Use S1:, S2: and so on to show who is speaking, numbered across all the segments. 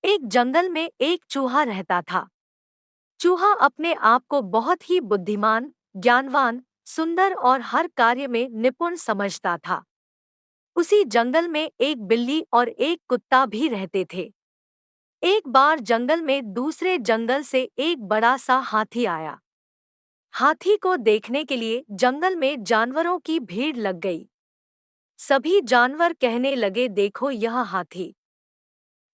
S1: एक जंगल में एक चूहा रहता था। चूहा अपने आप को बहुत ही बुद्धिमान, ज्ञानवान, सुंदर और हर कार्य में निपुण समझता था। उसी जंगल में एक बिल्ली और एक कुत्ता भी रहते थे। एक बार जंगल में दूसरे जंगल से एक बड़ा सा हाथी आया। हाथी को देखने के लिए जंगल में जानवरों की भीड़ लग गई। सभी जानवर कहने लगे, देखो यह हाथी,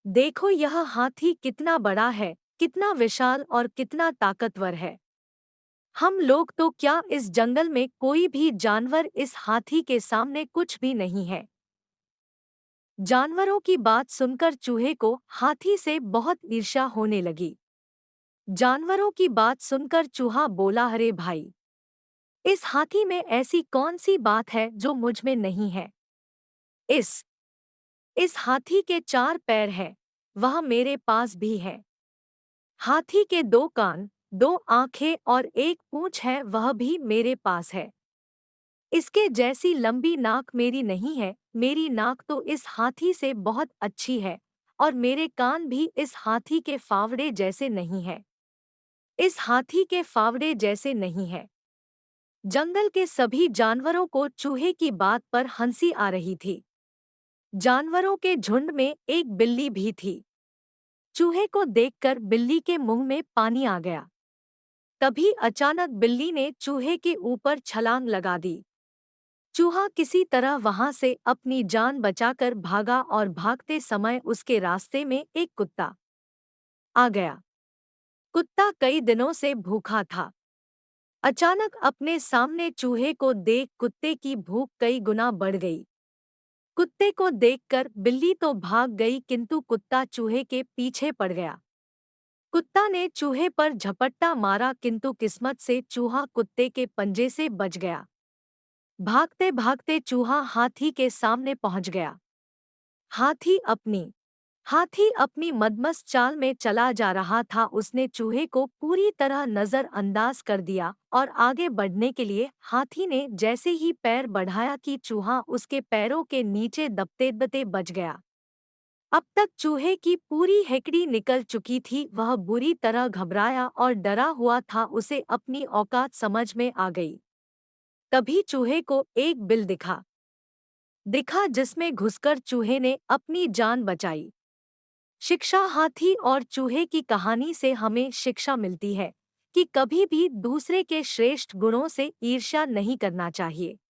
S1: देखो यह हाथी कितना बड़ा है, कितना विशाल और कितना ताकतवर है। हम लोग तो क्या, इस जंगल में कोई भी जानवर इस हाथी के सामने कुछ भी नहीं है। जानवरों की बात सुनकर चूहे को हाथी से बहुत ईर्ष्या होने लगी। जानवरों की बात सुनकर चूहा बोला, अरे भाई, इस हाथी में ऐसी कौन सी बात है जो मुझ में नहीं है। इस इस हाथी के 4 पैर हैं, वह मेरे पास भी है। हाथी के 2 कान, 2 आंखें और एक पूंछ है, वह भी मेरे पास है। इसके जैसी लंबी नाक मेरी नहीं है, मेरी नाक तो इस हाथी से बहुत अच्छी है। और मेरे कान भी इस हाथी के फावड़े जैसे नहीं है। इस हाथी के फावड़े जैसे नहीं है। जंगल के सभी जानवरों को चूहे की बात पर हंसी आ रही थी। जानवरों के झुंड में एक बिल्ली भी थी। चूहे को देखकर बिल्ली के मुंह में पानी आ गया। तभी अचानक बिल्ली ने चूहे के ऊपर छलांग लगा दी। चूहा किसी तरह वहां से अपनी जान बचाकर भागा और भागते समय उसके रास्ते में एक कुत्ता आ गया। कुत्ता कई दिनों से भूखा था। अचानक अपने सामने चूहे को देख कुत्ते की भूख कई गुना बढ़ गई। कुत्ते को देखकर बिल्ली तो भाग गई, किंतु कुत्ता चूहे के पीछे पड़ गया। कुत्ता ने चूहे पर झपट्टा मारा, किंतु किस्मत से चूहा कुत्ते के पंजे से बच गया। भागते भागते चूहा हाथी के सामने पहुंच गया। हाथी अपनी हाथी अपनी मदमस्त चाल में चला जा रहा था। उसने चूहे को पूरी तरह नजरअंदाज कर दिया और आगे बढ़ने के लिए हाथी ने जैसे ही पैर बढ़ाया कि चूहा उसके पैरों के नीचे दबते दबते बच गया। अब तक चूहे की पूरी हेकड़ी निकल चुकी थी। वह बुरी तरह घबराया और डरा हुआ था। उसे अपनी औकात समझ में आ गई। तभी चूहे को एक बिल दिखा दिखा जिसमें घुसकर चूहे ने अपनी जान बचाई। शिक्षा। हाथी और चूहे की कहानी से हमें शिक्षा मिलती है कि कभी भी दूसरे के श्रेष्ठ गुणों से ईर्ष्या नहीं करना चाहिए।